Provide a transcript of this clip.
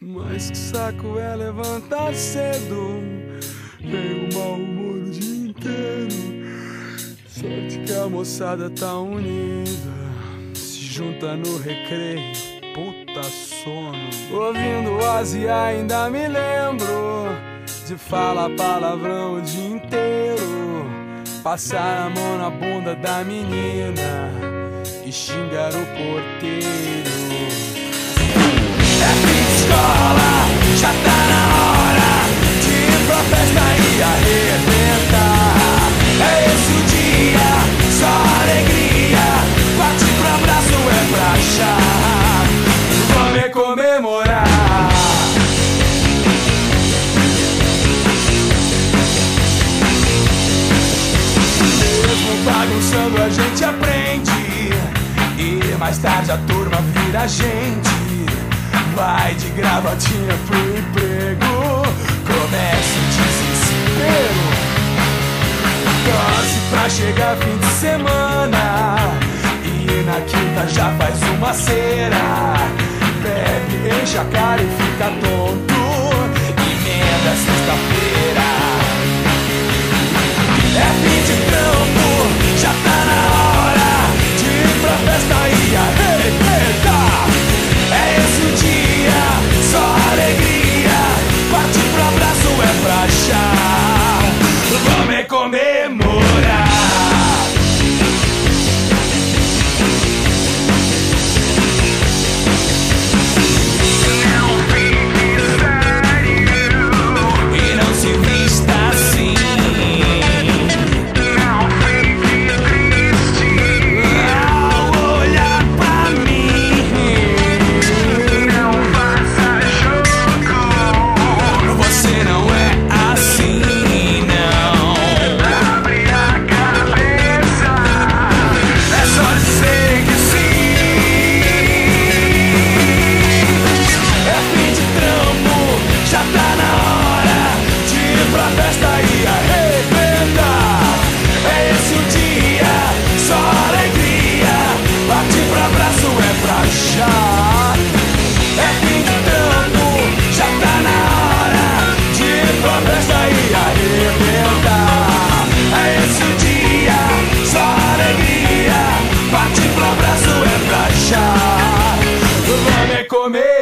Mas que saco é levantar cedo, tem um mau humor o dia inteiro. Sorte que a moçada tá unida, se junta no recreio, puta sono. Ouvindo Ozzy ainda me lembro de falar palavrão o dia inteiro, passar a mão na bunda da menina e xingar o porteiro. É fim de escola, já tá na hora de ir pra festa e arrebentar. É esse o dia, só alegria, partir pro abraço é pra achar. Vamos comemorar. Mesmo bagunçando a gente aprende, e mais tarde a turma vira gente. Vai de gravatinha pro emprego, começa o desespero. Torce pra chegar fim de semana, e na quinta já faz uma cera. Bebe, enche a cara e fica tonto, emenda sexta-feira. É fim de trampo, já tá na hora de ir pra festa e arrebentar. É esse o dia, só alegria, partir pro abraço é pra achar. Vamos comemorar. Não fique sério e não se vista assim. Não fique triste ao olhar pra mim. Não faça jogo, você não é assim, não. Abre a cabeça, é só dizer que sim. É fim de trampo, já tá na hora de ir pra festa e arrebentar. É esse o dia, só alegria, partir pro abraço é pra achar. É fim de trampo, já tá na hora de ir pra festa e arrebentar. É esse o dia, só alegria, partir pro abraço é pra achar. Vamos comer.